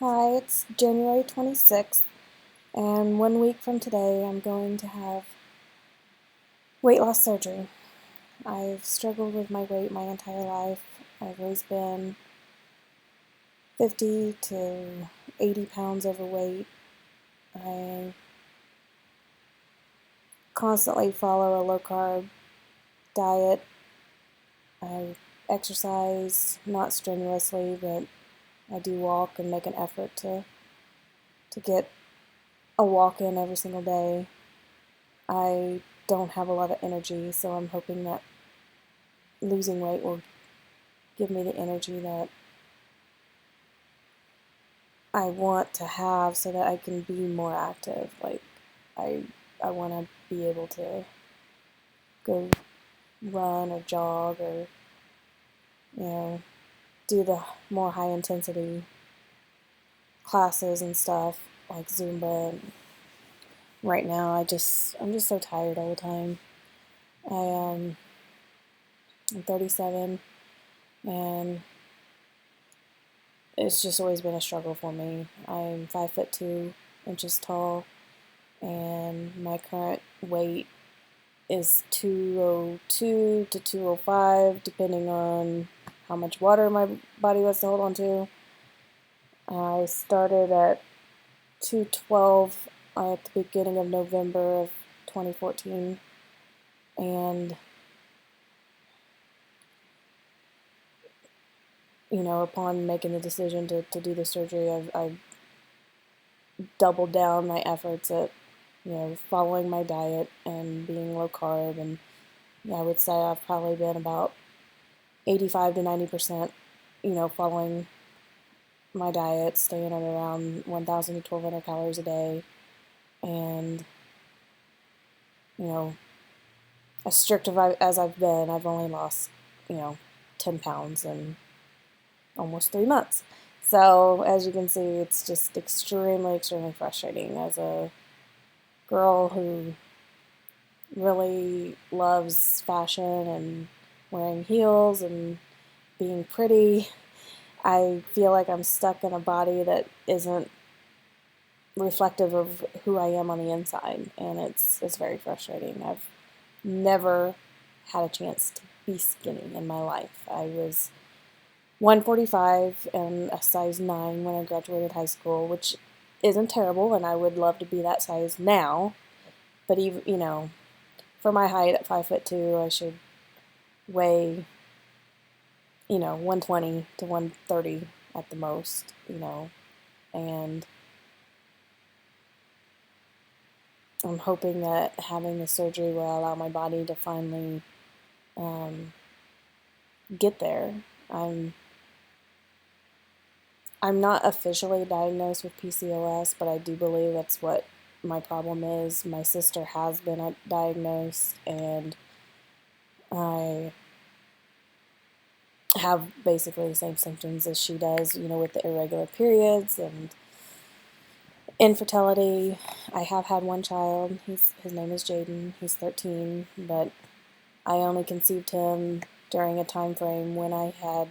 Hi, it's January 26th, and 1 week from today I'm going to have weight loss surgery. I've struggled with my weight my entire life. I've always been 50 to 80 pounds overweight. I constantly follow a low-carb diet. I exercise, not strenuously, but I do walk and make an effort to get a walk in every single day. I don't have a lot of energy, so I'm hoping that losing weight will give me the energy that I want to have so that I can be more active. Like I I want to be able to go run or jog or you know do the more high intensity classes and stuff like Zumba. And right now I'm just so tired all the time. I I'm 37 and it's just always been a struggle for me. I'm 5'2" tall, and my current weight is 202 to 205, depending on how much water my body wants to hold on to. I started at 212 at the beginning of November of 2014, and upon making the decision to do the surgery, I doubled down my efforts at following my diet and being low carb, and I would say I've probably been about 85 to 90%, following my diet, staying at around 1,000 to 1,200 calories a day, and you know, as strict as I've been, I've only lost 10 pounds in almost 3 months. So as you can see, it's just extremely frustrating as a girl who really loves fashion and wearing heels and being pretty. I feel like I'm stuck in a body that isn't reflective of who I am on the inside, and it's very frustrating. I've never had a chance to be skinny in my life. I was 145 and a size 9 when I graduated high school, which isn't terrible, and I would love to be that size now. But even for my height at 5'2", I should weigh 120 to 130 at the most, and I'm hoping that having the surgery will allow my body to finally um, get there. I'm I'm not officially diagnosed with PCOS, but I do believe that's what my problem is. My sister has been diagnosed, and I have basically the same symptoms as she does, with the irregular periods and infertility. I have had one child. His name is Jaden. He's 13, but I only conceived him during a time frame when I had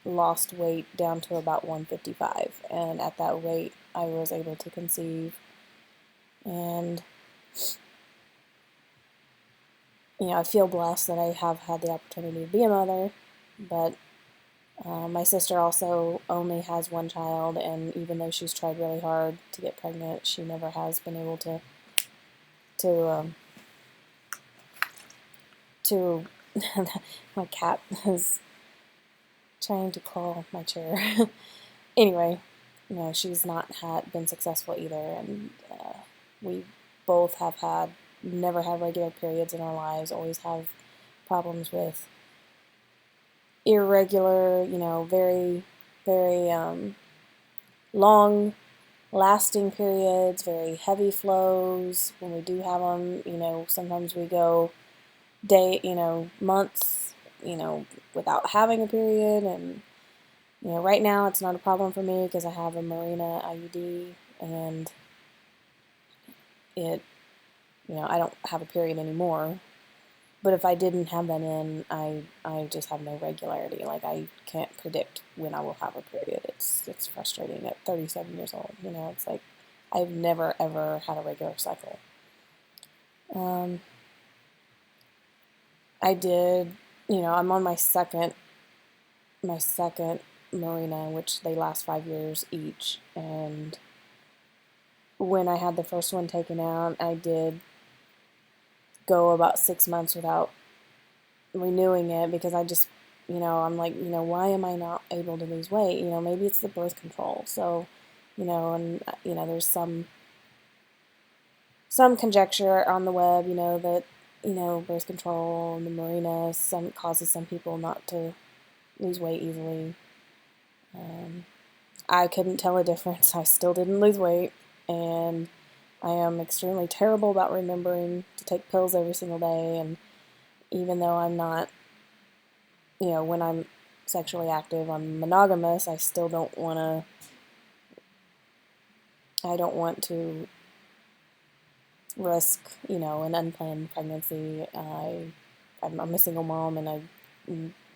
lost weight down to about 155, and at that weight I was able to conceive. And I feel blessed that I have had the opportunity to be a mother, but my sister also only has one child, and even though she's tried really hard to get pregnant, she never has been able to to my cat is trying to claw my chair. Anyway, she's not been successful either, and we both have never had regular periods in our lives, always have problems with irregular, very, very long lasting periods, very heavy flows. When we do have them, sometimes we go months, without having a period. And, right now it's not a problem for me because I have a Mirena IUD, and it, I don't have a period anymore. But if I didn't have that in, I just have no regularity. Like, I can't predict when I will have a period. It's frustrating at 37 years old. You know, it's like I've never ever had a regular cycle. I did, you know, I'm on my second Mirena, which they last 5 years each. And when I had the first one taken out, I did go about 6 months without renewing it because I just, you know, I'm like, you know, why am I not able to lose weight? You know, maybe it's the birth control. So, you know, and, you know, there's some conjecture on the web, you know, that, you know, birth control and the Mirena causes some people not to lose weight easily. I couldn't tell a difference. I still didn't lose weight, and I am extremely terrible about remembering to take pills every single day. And even though I'm not, you know, when I'm sexually active, I'm monogamous, I still don't want to risk, you know, an unplanned pregnancy. I'm a single mom, and I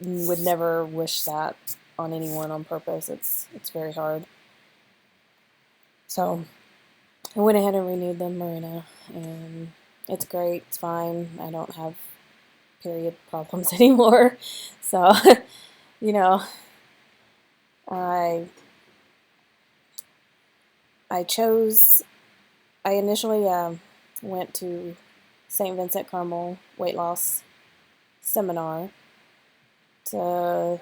would never wish that on anyone on purpose. It's very hard. So I went ahead and renewed the Mirena, and it's great. It's fine. I don't have period problems anymore. So, you know, I I chose. I initially went to St. Vincent Carmel weight loss seminar to,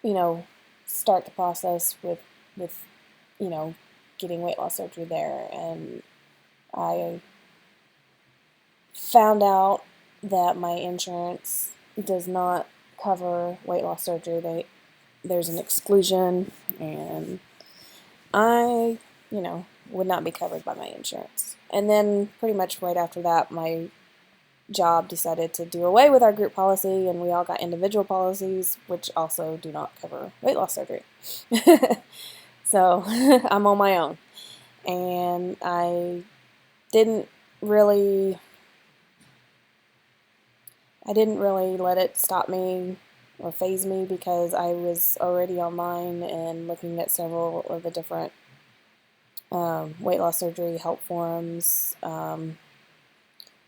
you know, start the process with you know, getting weight loss surgery there. And I found out that my insurance does not cover weight loss surgery. There's an exclusion, and I, you know, would not be covered by my insurance. And then pretty much right after that, my job decided to do away with our group policy, and we all got individual policies, which also do not cover weight loss surgery. So I'm on my own, and didn't really I didn't really let it stop me or phase me because I was already online and looking at several of the different weight loss surgery help forums.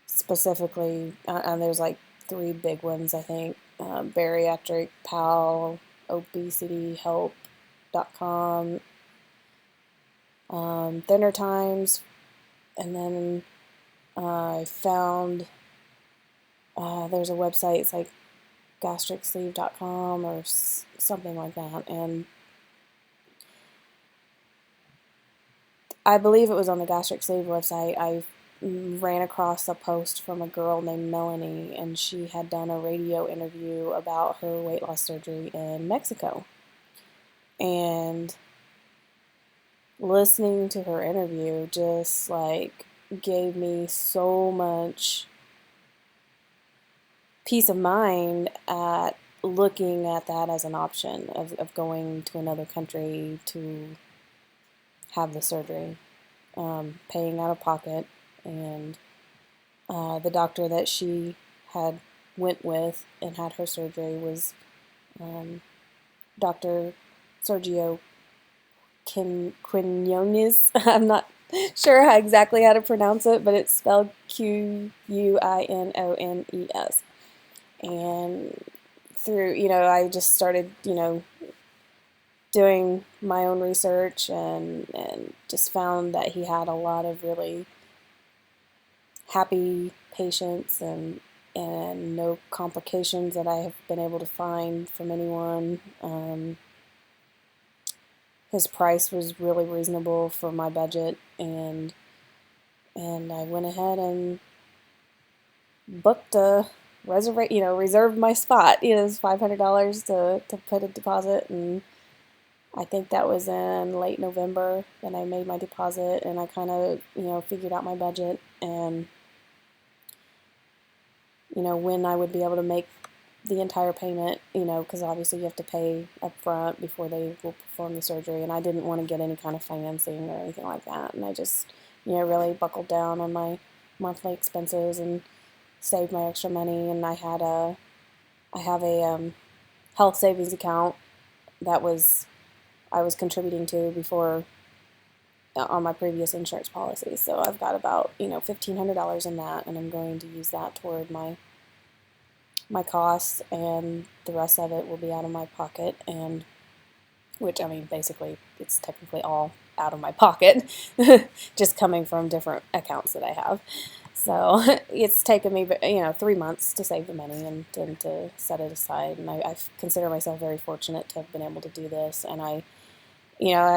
Specifically, and there's like 3 big ones, I think: Bariatric Pal, ObesityHelp.com, Thinner Times, and then I found there's a website. It's like gastricsleeve.com or something like that, and I believe it was on the Gastric Sleeve website. I ran across a post from a girl named Melanie, and she had done a radio interview about her weight loss surgery in Mexico. And listening to her interview just like gave me so much peace of mind at looking at that as an option of going to another country to have the surgery, paying out of pocket. And the doctor that she had went with and had her surgery was Dr. Sergio Quinones. I'm not sure exactly how to pronounce it, but it's spelled Quinones. And through, you know, I just started, you know, doing my own research, and just found that he had a lot of really happy patients, and no complications that I have been able to find from anyone. His price was really reasonable for my budget, and I went ahead and booked a reserved my spot. You know, it was $500 to put a deposit, and I think that was in late November that I made my deposit, and I kind of, you know, figured out my budget and, you know, when I would be able to make the entire payment, you know, because obviously you have to pay up front before they will perform the surgery, and I didn't want to get any kind of financing or anything like that, and I just, you know, really buckled down on my monthly expenses and saved my extra money, and I have a health savings account that I was contributing to before on my previous insurance policy. So I've got about, $1,500 in that, and I'm going to use that toward my costs, and the rest of it will be out of my pocket, and which, I mean, basically it's technically all out of my pocket, just coming from different accounts that I have. So it's taken me, 3 months to save the money and to set it aside. And I consider myself very fortunate to have been able to do this. And I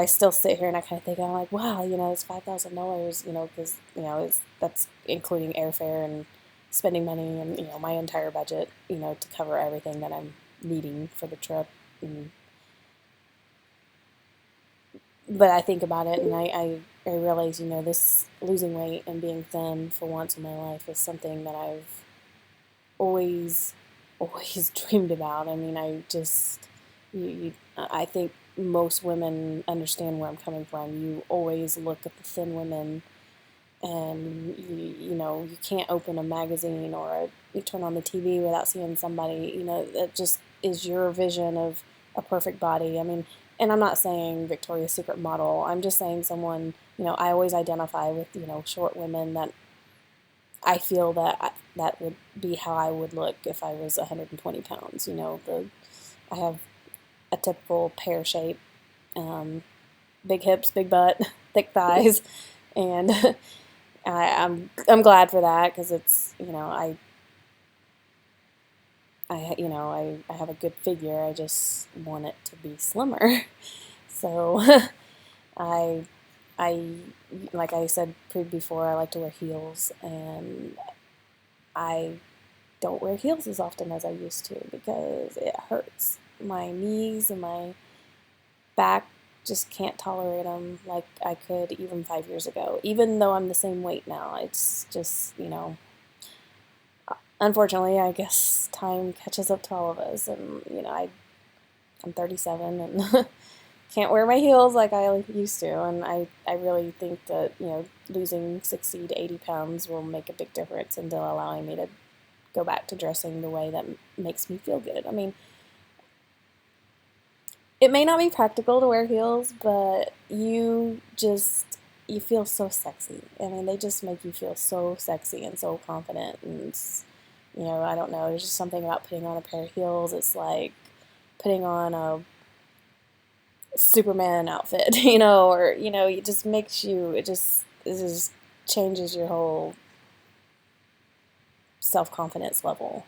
still sit here and I kind of think, I'm like, wow, it's $5,000, because, that's including airfare and spending money and, my entire budget, to cover everything that I'm needing for the trip. But I think about it, and I realize, this losing weight and being thin for once in my life is something that I've always, always dreamed about. I mean, I think most women understand where I'm coming from. You always look at the thin women, and you can't open a magazine or you turn on the TV without seeing somebody, that just is your vision of a perfect body. I mean, and I'm not saying Victoria's Secret model. I'm just saying someone, I always identify with, short women that I feel that would be how I would look if I was 120 pounds. I have a typical pear shape, big hips, big butt, thick thighs, and I'm glad for that, because it's, I have a good figure. I just want it to be slimmer. So I I like I said before, I like to wear heels, and I don't wear heels as often as I used to because it hurts. My knees and my back just can't tolerate them like I could even 5 years ago, even though I'm the same weight now. It's just, unfortunately, I guess time catches up to all of us, and, I'm 37 and can't wear my heels like I used to, and I really think that, losing 60 to 80 pounds will make a big difference into allowing me to go back to dressing the way that makes me feel good. I mean, it may not be practical to wear heels, but you feel so sexy. I mean, they just make you feel so sexy and so confident, and I don't know, there's just something about putting on a pair of heels. It's like putting on a Superman outfit, or, it just makes you, it just changes your whole self-confidence level.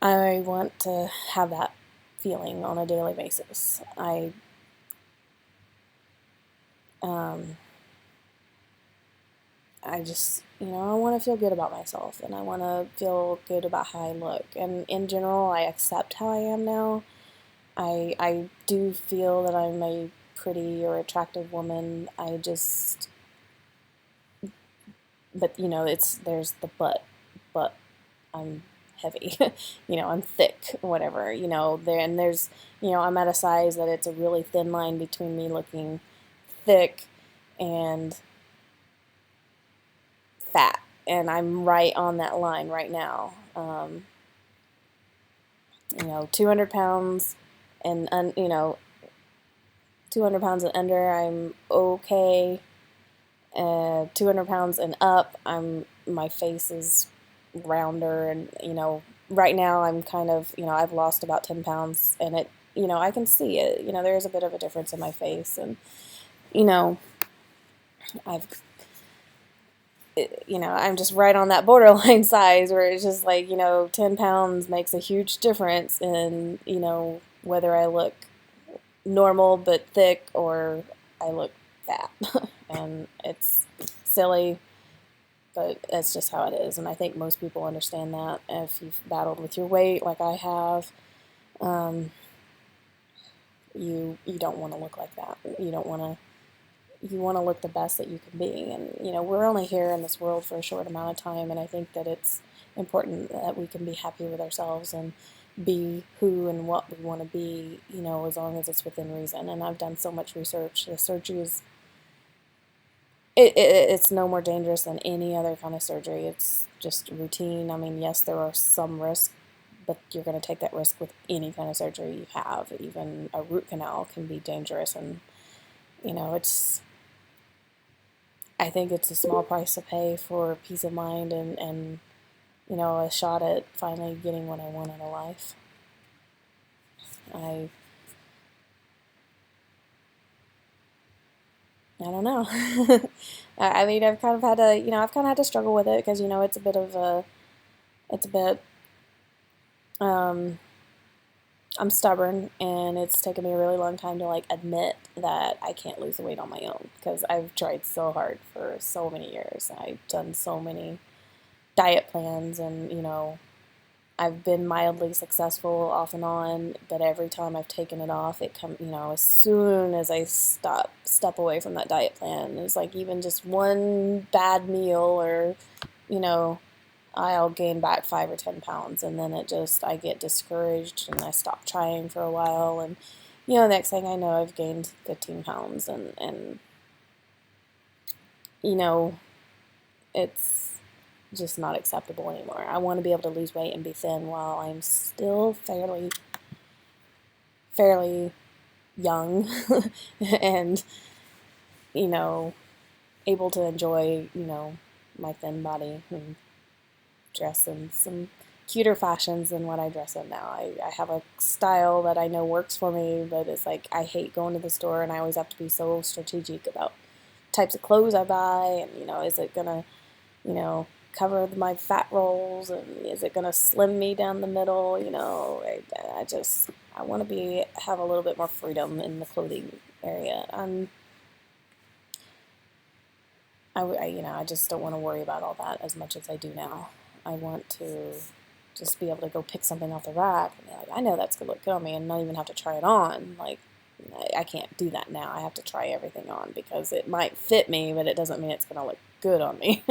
I want to have that feeling on a daily basis. Um, I just, I want to feel good about myself, and I want to feel good about how I look. And in general, I accept how I am now. I do feel that I'm a pretty or attractive woman. But there's the but I'm heavy, I'm thick, whatever, there's, I'm at a size that it's a really thin line between me looking thick and fat, and I'm right on that line right now. 200 pounds and, 200 pounds and under, I'm okay. 200 pounds and up, my face is rounder, and, right now I'm kind of, I've lost about 10 pounds, and I can see it, there is a bit of a difference in my face, and, I've, I'm just right on that borderline size where it's just like, 10 pounds makes a huge difference in, whether I look normal but thick or I look fat. And it's silly, but it's just how it is. And I think most people understand that. If you've battled with your weight like I have, you don't want to look like that. You want to look the best that you can be. And, we're only here in this world for a short amount of time, and I think that it's important that we can be happy with ourselves and be who and what we want to be, as long as it's within reason. And I've done so much research. The surgery is it's no more dangerous than any other kind of surgery. It's just routine. I mean, yes, there are some risks, but you're going to take that risk with any kind of surgery you have. Even a root canal can be dangerous, and it's. I think it's a small price to pay for peace of mind and a shot at finally getting what I want out of life. I don't know. I mean, I've kind of had to, I've kind of had to struggle with it because, it's a bit of a, it's a bit, um, I'm stubborn, and it's taken me a really long time to like admit that I can't lose the weight on my own because I've tried so hard for so many years. I've done so many diet plans, and I've been mildly successful off and on, but every time I've taken it off, as soon as I step away from that diet plan, it's like even just one bad meal or, you know, I'll gain back 5 or 10 pounds, and then I get discouraged and I stop trying for a while, and, next thing I know, I've gained 15 pounds, and you know, it's just not acceptable anymore. I want to be able to lose weight and be thin while I'm still fairly young and, you know, able to enjoy, my thin body and dress in some cuter fashions than what I dress in now. I have a style that I know works for me, but it's like I hate going to the store, and I always have to be so strategic about types of clothes I buy, and, is it gonna, cover my fat rolls, and is it gonna slim me down the middle? I want to have a little bit more freedom in the clothing area. I just don't want to worry about all that as much as I do now. I want to just be able to go pick something off the rack and be like, I know that's gonna look good on me, and not even have to try it on. Like, I can't do that now. I have to try everything on because it might fit me, but it doesn't mean it's gonna look good on me.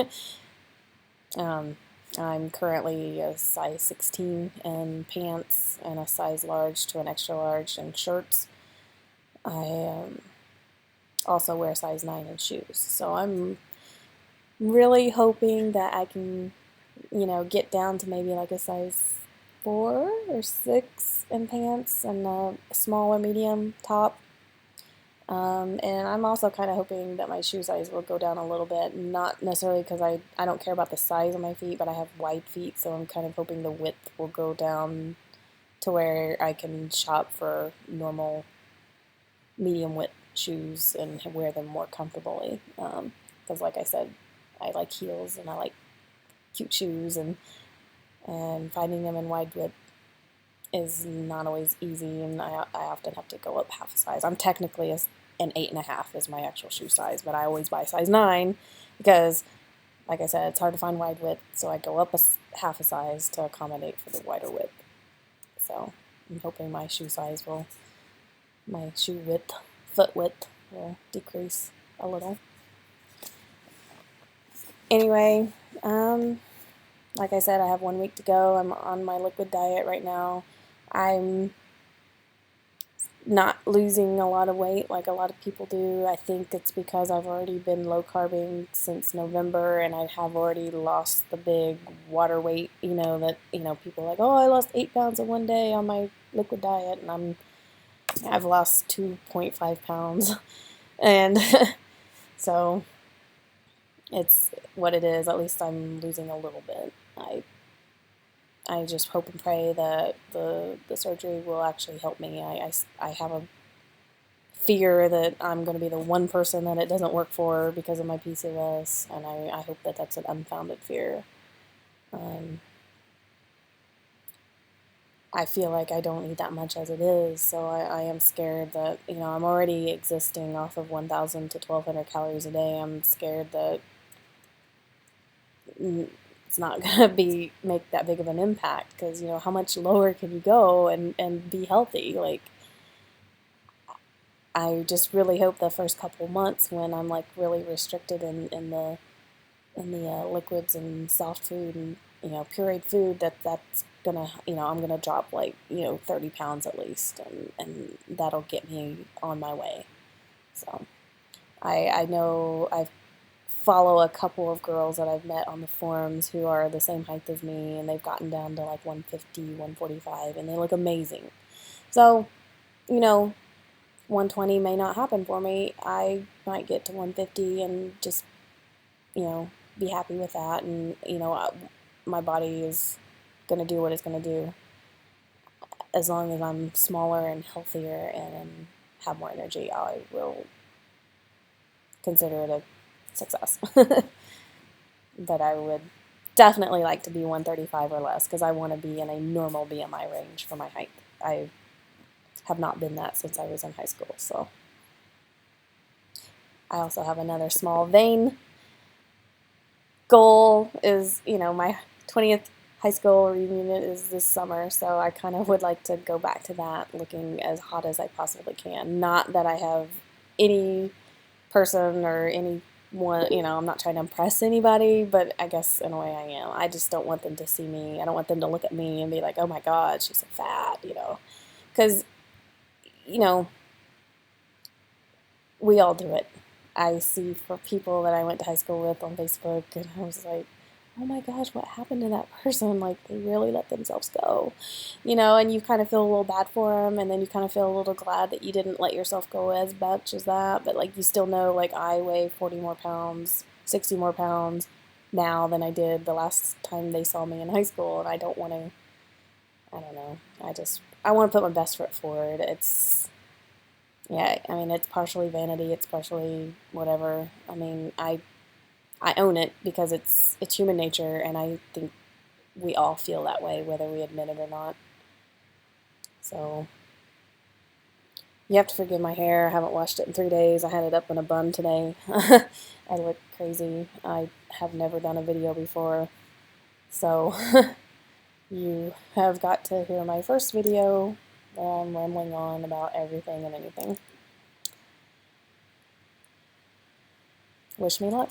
I'm currently a size 16 in pants and a size large to an extra large in shirts. I also wear a size 9 in shoes. So I'm really hoping that I can, get down to maybe like a size 4 or 6 in pants and a small or medium top. And I'm also kind of hoping that my shoe size will go down a little bit, not necessarily because I don't care about the size of my feet, but I have wide feet, so I'm kind of hoping the width will go down to where I can shop for normal medium width shoes and wear them more comfortably. Because like I said, I like heels and I like cute shoes, and finding them in wide width is not always easy, and I often have to go up half a size. I'm technically an 8.5 is my actual shoe size, but I always buy size 9 because, like I said, it's hard to find wide width, so I go up half a size to accommodate for the wider width. So I'm hoping my shoe foot width will decrease a little. Anyway, like I said, I have 1 week to go. I'm on my liquid diet right now. I'm not losing a lot of weight like a lot of people do. I think it's because I've already been low carbing since November, and I have already lost the big water weight, that, people are like, oh, I lost 8 pounds in one day on my liquid diet, and I've lost 2.5 pounds. And so it's what it is. At least I'm losing a little bit. I just hope and pray that the surgery will actually help me. I have a fear that I'm going to be the one person that it doesn't work for because of my PCOS, and I hope that that's an unfounded fear. I feel like I don't eat that much as it is, so I am scared that, I'm already existing off of 1,000 to 1,200 calories a day. I'm scared that it's not going to make that big of an impact because, how much lower can you go and be healthy? Like, I just really hope the first couple months when I'm like really restricted in the liquids and soft food and, pureed food, that's gonna, I'm gonna drop like, 30 pounds at least, and that'll get me on my way. So I know I've follow a couple of girls that I've met on the forums who are the same height as me, and they've gotten down to like 150, 145, and they look amazing. So, you know, 120 may not happen for me. I might get to 150 and just, you know, be happy with that. And, you know, my body is going to do what it's going to do as long as I'm smaller and healthier and have more energy. I will consider it a success. But I would definitely like to be 135 or less because I want to be in a normal BMI range for my height. I have not been that since I was in high school. So I also have another small vein goal is, you know, my 20th high school reunion is this summer, so I kind of would like to go back to that looking as hot as I possibly can. Not that I have any person or anyone, you know, I'm not trying to impress anybody, but I guess in a way I am. I just don't want them to see me. I don't want them to look at me and be like, oh my God, she's so fat, you know. Because, you know, we all do it. I see for people that I went to high school with on Facebook, and I was like, oh my gosh, what happened to that person? Like, they really let themselves go, you know, and you kind of feel a little bad for them, and then you kind of feel a little glad that you didn't let yourself go as much as that, but, like, you still know, like, I weigh 40 more pounds, 60 more pounds now than I did the last time they saw me in high school, and I don't want to, I don't know, I want to put my best foot forward. Yeah, I mean, it's partially vanity, it's partially whatever. I mean, I own it because it's human nature, and I think we all feel that way, whether we admit it or not. So, you have to forgive my hair. I haven't washed it in 3 days. I had it up in a bun today. I look crazy. I have never done a video before. So, you have got to hear my first video where I'm rambling on about everything and anything. Wish me luck.